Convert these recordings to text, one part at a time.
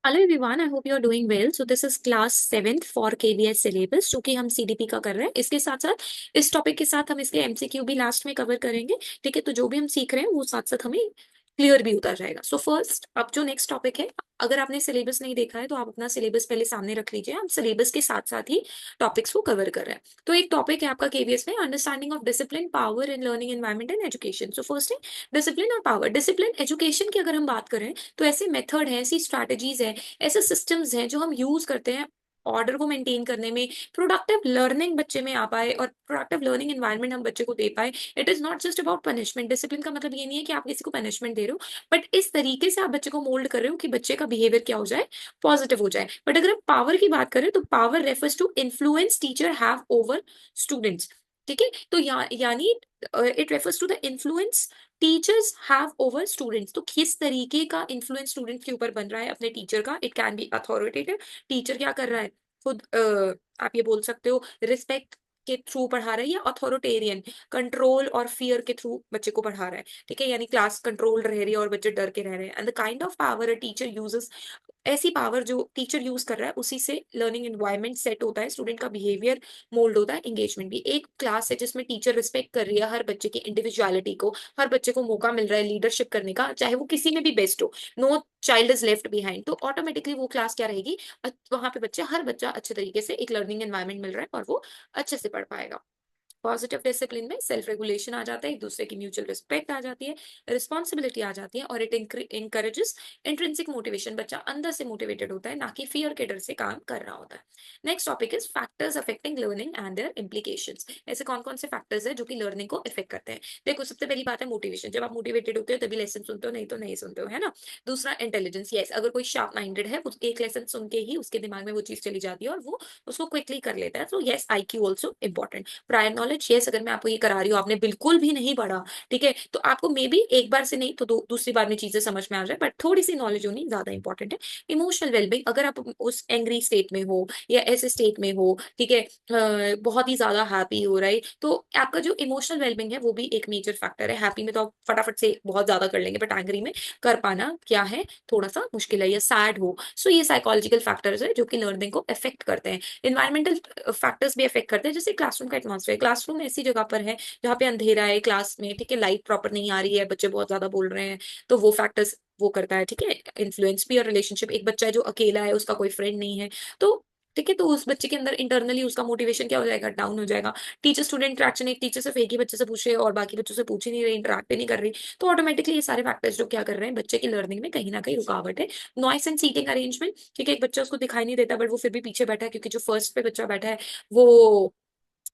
Hello everyone, I hope you are doing well. So this is class 7th for KVS syllabus, जो कि हम CDP का कर रहे हैं। इसके साथ साथ इस टॉपिक के साथ हम इसके एमसीक्यू भी लास्ट में कवर करेंगे। ठीक है, तो जो भी हम सीख रहे हैं वो साथ साथ हमें क्लियर भी होता जाएगा। सो फर्स्ट, अब जो नेक्स्ट टॉपिक है, अगर आपने सिलेबस नहीं देखा है तो आप अपना सिलेबस पहले सामने रख लीजिए। हम सिलेबस के साथ साथ ही टॉपिक्स को कवर कर रहे हैं। तो एक टॉपिक है आपका केवीएस में, understanding of discipline, power in learning environment and education. So first है डिसिप्लिन और पावर। डिसिप्लिन एजुकेशन की अगर हम बात करें तो ऐसे मेथड है, ऐसी स्ट्रैटेजीज है, ऐसे सिस्टम्स हैं जो हम यूज करते हैं ऑर्डर को मेंटेन करने में, प्रोडक्टिव लर्निंग बच्चे में आ पाए और प्रोडक्टिव लर्निंग एनवायरनमेंट हम बच्चे को दे पाए। It is not just about punishment. Discipline का मतलब ये नहीं है कि आप किसी को पनिशमेंट दे रहे हो, बट इस तरीके से आप बच्चे को मोल्ड कर रहे हो कि बच्चे का बिहेवियर क्या हो जाए, पॉजिटिव हो जाए। बट अगर हम पावर की बात करें तो power refers to influence teacher have over students. ठीक है, तो यानी it refers to the influence teachers have over students. तो किस तरीके का इन्फ्लुएंस स्टूडेंट के ऊपर बन रहा है अपने टीचर का। It can be authoritative, teacher क्या कर रहा है खुद, आप ये बोल सकते हो रिस्पेक्ट के थ्रू पढ़ा रहा है, या अथॉरिटेरियन कंट्रोल और फियर के थ्रू बच्चे को पढ़ा रहा है। ठीक है, यानी क्लास कंट्रोल रह रही है और बच्चे डर के रह रहे हैं। And the kind of power a teacher uses, ऐसी पावर जो टीचर यूज कर रहा है उसी से लर्निंग एनवायरनमेंट सेट होता है, स्टूडेंट का बिहेवियर मोल्ड होता है, एंगेजमेंट भी। एक क्लास है जिसमें टीचर रिस्पेक्ट कर रही है हर बच्चे की इंडिविजुअलिटी को, हर बच्चे को मौका मिल रहा है लीडरशिप करने का, चाहे वो किसी में भी बेस्ट हो, no child is left behind, तो ऑटोमेटिकली वो क्लास क्या रहेगी, वहां पे हर बच्चा अच्छे तरीके से एक लर्निंग एनवायरनमेंट मिल रहा है और वो अच्छे से पढ़ पाएगा। पॉजिटिव डिसिप्लिन में सेल्फ रेगुलेशन आ जाता है, एक दूसरे की म्यूचुअल रिस्पेक्ट आ जाती है, रिस्पॉन्सिबिलिटी आ जाती है, और इट इंकरेजेस इंट्रिंसिक मोटिवेशन। बच्चा अंदर से मोटिवेटेड होता है, ना कि फियर के डर से काम कर रहा होता है। Next topic is factors affecting learning and their implications. ऐसे कौन कौन से फैक्टर्स है जो कि लर्निंग को अफेक्ट करते हैं। देखो, सबसे पहली बात है मोटिवेशन। जब आप मोटिवेटेड होते हो तभी लेसन सुनते हो, नहीं तो नहीं सुनते हो, है ना। दूसरा इंटेलिजेंस। यस, अगर कोई शार्प माइंडेड है, उस एक लेसन सुन के ही उसके दिमाग में वो चीज चली जाती है और वो उसको क्विकली कर लेता है। तो yes, IQ also important. Prior knowledge, yes, अगर मैं आपको ये करा रही हूँ, आपने बिल्कुल भी नहीं पढ़ा, ठीक है, तो आपको मे बी एक बार से नहीं तो दूसरी बार में चीजें समझ में आ जाए, बट थोड़ी सी नॉलेज होनी ज्यादा इंपॉर्टेंट है। इमोशनल वेलबींग, अगर आप उस एंग्री स्टेट में हो या ऐसे स्टेट में हो, ठीक है, बहुत ही ज्यादा हैप्पी हो रहा है, तो आपका जो इमोशनल वेलबींग है वो भी एक मेजर फैक्टर है। हैप्पी में तो आप फटाफट से बहुत ज्यादा कर लेंगे, बट एंग्री में कर पाना क्या है, थोड़ा सा मुश्किल है, या सैड हो। सो ये साइकोलॉजिकल फैक्टर्स है जो कि लर्निंग को अफेक्ट करते हैं। इन्वायरमेंटल फैक्टर्स भी अफेक्ट करते हैं, जैसे क्लासरूम का एटमॉस्फेयर। क्लासरूम ऐसी जगह पर है जहाँ पे अंधेरा है क्लास में, ठीक है, लाइट प्रॉपर नहीं आ रही है, बच्चे बहुत ज्यादा बोल रहे हैं, तो वो फैक्टर्स वो करता है। ठीक है, इन्फ्लुएंस भी, और रिलेशनशिप। एक बच्चा है जो अकेला है, उसका कोई फ्रेंड नहीं है, तो ठीक है, तो उस बच्चे के अंदर इंटरनली उसका मोटिवेशन क्या हो जाएगा, डाउन हो जाएगा। टीचर स्टूडेंट इंटरेक्शन, एक टीचर सिर्फ एक ही बच्चे से पूछ रही है और बाकी बच्चों से पूछ ही नहीं रही, इंटरेक्ट ही नहीं कर रही, तो ऑटोमेटिकली ये सारे फैक्टर्स जो क्या कर रहे हैं, बच्चे की लर्निंग में कहीं ना कहीं रुकावट है। नॉइस एंड सीटिंग अरेंजमेंट, ठीक है, एक बच्चा उसको दिखाई नहीं देता बट वो फिर भी पीछे बैठा है, क्योंकि जो फर्स्ट पे बच्चा बैठा है वो,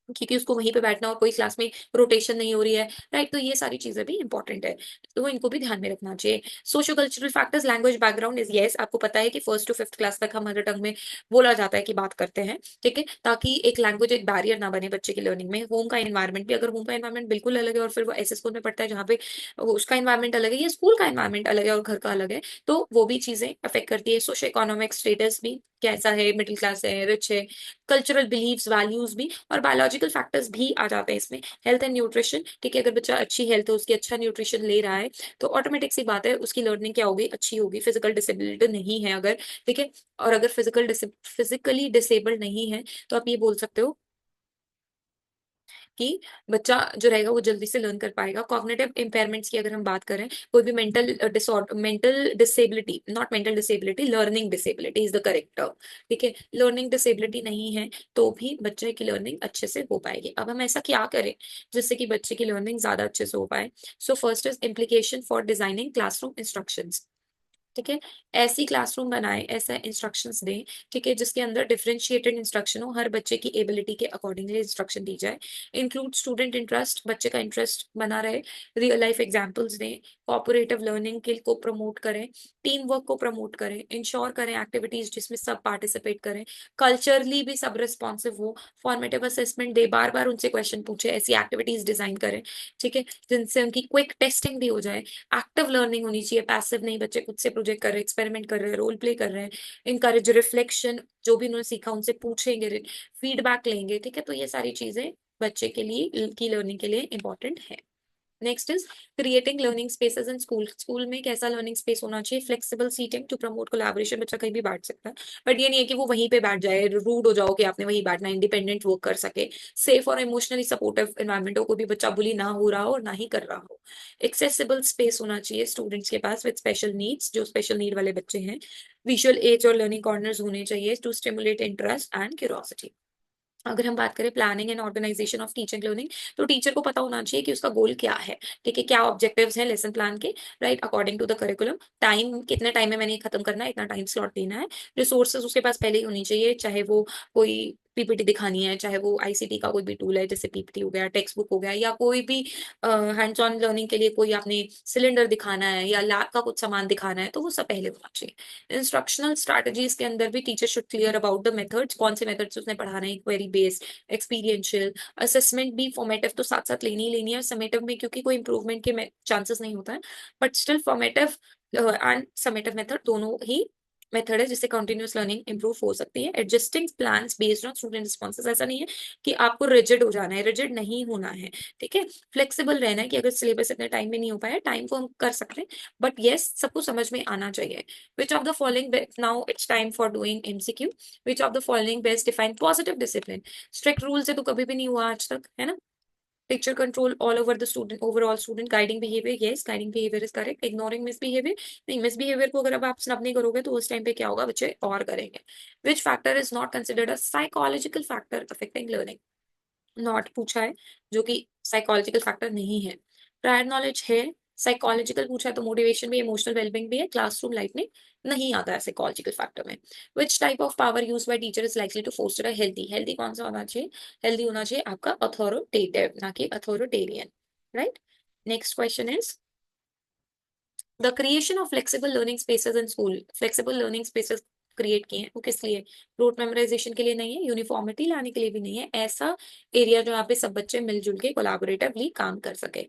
क्योंकि उसको वहीं पे बैठना और कोई क्लास में रोटेशन नहीं हो रही है, राइट। तो ये सारी चीजें भी इंपॉर्टेंट है, तो इनको भी ध्यान में रखना चाहिए। Socio cultural factors, language background is, yes, आपको पता है कि फर्स्ट टू फिफ्थ क्लास तक हम मदर टंग में बोला जाता है कि बात करते हैं, ठीक है, ताकि एक लैंग्वेज एक बैरियर ना बने बच्चे की लर्निंग में। होम का इन्वायरमेंट भी, अगर होम का इन्वायरमेंट बिल्कुल अलग है और फिर वो ऐसे स्कूल में पढ़ता है जहाँ पे उसका इन्वायरमेंट अलग है, या स्कूल का इन्वायरमेंट अलग है और घर का अलग है, तो वो भी चीजें अफेक्ट करती है। सोशो इकोनॉमिक स्टेटस भी कैसा है, मिडिल क्लास है, रिच है, कल्चरल बिलीव्स, वैल्यूज भी, और बायोलॉजिकल फैक्टर्स भी आ जाते हैं इसमें। हेल्थ एंड न्यूट्रिशन, ठीक है, अगर बच्चा अच्छी हेल्थ है, उसकी अच्छा न्यूट्रिशन ले रहा है, तो ऑटोमेटिक सी बात है उसकी लर्निंग क्या होगी, अच्छी होगी। फिजिकल डिसेबिलिटी नहीं है अगर, ठीक है, और अगर फिजिकली डिसेबल्ड नहीं है, तो आप ये बोल सकते हो कि बच्चा जो रहेगा वो जल्दी से लर्न कर पाएगा। कॉग्निटिव इम्पेयरमेंट्स की अगर हम बात करें, कोई भी mental disorder, mental disability, not mental disability, learning disability is the correct term, ठीक है, लर्निंग डिसेबिलिटी नहीं है तो भी बच्चे की लर्निंग अच्छे से हो पाएगी। अब हम ऐसा क्या करें जिससे कि बच्चे की लर्निंग ज्यादा अच्छे से हो पाए। So first is implication for designing classroom instructions, ठीक है, ऐसी क्लासरूम बनाए, ऐसा इंस्ट्रक्शंस दें, ठीक है, जिसके अंदर डिफरेंशिएटेड इंस्ट्रक्शन हो, हर बच्चे की एबिलिटी के अकॉर्डिंगली इंस्ट्रक्शन दी जाए। इंक्लूड स्टूडेंट इंटरेस्ट, बच्चे का इंटरेस्ट बना रहे, रियल लाइफ एग्जांपल्स दें, कोऑपरेटिव लर्निंग के को प्रमोट करें, टीम वर्क को प्रमोट करें, इंश्योर करें एक्टिविटीज जिसमें सब पार्टिसिपेट करें, कल्चरली भी सब रिस्पॉन्सिव हो, फॉर्मेटिव असेसमेंट दे, बार बार उनसे क्वेश्चन पूछे, ऐसी एक्टिविटीज डिजाइन करें, ठीक है, जिनसे उनकी क्विक टेस्टिंग भी हो जाए। एक्टिव लर्निंग होनी चाहिए, पैसिव नहीं, बच्चे खुद से प्रोजेक्ट कर रहे हैं, एक्सपेरिमेंट कर रहे हैं, रोल प्ले कर रहे हैं। इनकरेज रिफ्लेक्शन, जो भी उन्होंने सीखा उनसे पूछेंगे, फीडबैक लेंगे, ठीक है, तो ये सारी चीजें बच्चे के लिए की लर्निंग के लिए इंपॉर्टेंट है। Next is creating learning spaces in school. School में कैसा लर्निंग स्पेस होना चाहिए? Flexible seating to promote collaboration. बच्चा कहीं भी बैठ सकता है, बट ये नहीं है कि वो वहीं पे बैठ जाए, रूड हो जाओ कि आपने वहीं बैठना, इंडिपेंडेंट वर्क कर सके। सेफ और इमोशनली सपोर्टिव एनवायरमेंट हो, कोई भी बच्चा बुली ना हो रहा हो और ना ही कर रहा हो। एक्सेसिबल स्पेस होना चाहिए स्टूडेंट्स के पास विद स्पेशल नीड्स, जो स्पेशल नीड वाले बच्चे हैं। विजुअल एज और लर्निंग कॉर्नर्स होने चाहिए to stimulate interest and curiosity. अगर हम बात करें planning and organization of teaching learning, तो टीचर को पता होना चाहिए कि उसका गोल क्या है, ठीक है, क्या ऑब्जेक्टिव्स हैं लेसन प्लान के, right, according to the curriculum. Time, कितने टाइम में मैंने ये खत्म करना है, इतना टाइम स्लॉट देना है। रिसोर्सेज उसके पास पहले ही होनी चाहिए, चाहे वो कोई पीपीटी दिखानी है, चाहे वो आईसीटी का कोई भी टूल है जैसे पीपीटी हो गया, टेक्स्ट बुक हो गया, या कोई भी हैंड्स ऑन लर्निंग के लिए कोई आपने सिलेंडर दिखाना है या लैब का कुछ सामान दिखाना है, तो वो सब पहले होना चाहिए। इंस्ट्रक्शनल स्ट्रैटेजीज के अंदर भी teacher should clear about the methods, कौन से मेथड्स उसने पढ़ाना है, क्वेरी बेस्ड, एक्सपीरियंशियल। असेसमेंट भी फॉर्मेटिव तो साथ साथ लेनी ही लेनी है, समेटिव में क्योंकि कोई इंप्रूवमेंट के चांसेस नहीं होता है, but still formative and summative method दोनों ही मेथड है जिससे कंटिन्यूअस लर्निंग इंप्रूव हो सकती है। Adjusting plans based on student responses, ऐसा नहीं है कि आपको रिजिड हो जाना है, रिजिड नहीं होना है, ठीक है। फ्लेक्सिबल रहना है कि अगर सिलेबस इतने टाइम में नहीं हो पाया, टाइम को हम कर सकते हैं, बट येस सबको समझ में आना चाहिए। विच of the following, now it's time for doing MCQ. Which of the following best define positive discipline. Strict rule से तो कभी भी नहीं हुआ आज तक, है ना। Teacher control all over the student, overall student. Guiding behaviour, yes guiding behaviour is correct. Ignoring misbehaviour, नहीं, मिसबिहेवियर को अगर अब आप स्नब नहीं करोगे तो उस टाइम पे क्या होगा, बच्चे और करेंगे। Which factor is not considered a psychological factor affecting learning. Not पूछा है, जो कि साइकोलॉजिकल फैक्टर नहीं है। प्रायर नॉलेज है। साइकोलॉजिकल पूछा है तो मोटिवेशन भी, इमोशनल वेलबींग भी है, क्लासरूम लाइफ में नहीं आता है साइकोलॉजिकल फैक्टर में। Which type of power use by teacher is likely to foster a healthy. Healthy कौन सा होना चाहिए? हेल्दी होना चाहिए आपका अथॉरिटेटिव, ना कि authoritarian, right. Next question is the creation of flexible learning spaces in school. Flexible learning spaces create किए हैं, वो किस लिए? रोट मेमोराइजेशन के लिए नहीं है, यूनिफॉर्मिटी लाने के लिए भी नहीं है, ऐसा एरिया जो यहाँ पे सब बच्चे मिलजुल के कोलैबोरेटिवली काम कर सके।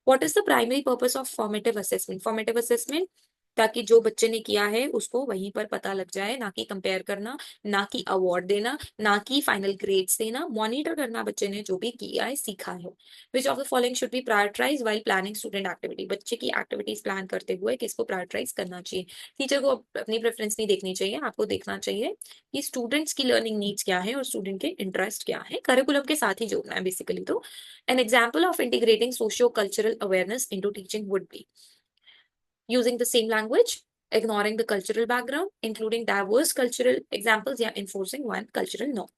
What is the primary purpose of formative assessment? Formative assessment, ताकि जो बच्चे ने किया है उसको वहीं पर पता लग जाए, ना कि कंपेयर करना, ना कि अवार्ड देना, ना कि फाइनल ग्रेड्स देना, मॉनिटर करना बच्चे ने जो भी किया है, सीखा है। Which of the following should be prioritize while planning student activity. बच्चे की एक्टिविटीज प्लान करते हुए किसको प्रायोरिटाइज करना चाहिए? टीचर को अपनी प्रेफरेंस नहीं देखनी चाहिए, आपको देखना चाहिए कि स्टूडेंट्स की लर्निंग नीड्स क्या है और स्टूडेंट के इंटरेस्ट क्या है, करिकुलम के साथ ही जोड़ना है बेसिकली। तो an example of integrating socio-cultural awareness into teaching would be using the same language, ignoring the cultural background, including diverse cultural examples, yeah, enforcing one cultural norm.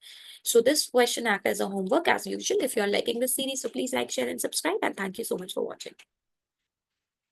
So this question act as a homework as usual. If you are liking this series, so please like, share, and subscribe. And thank you so much for watching.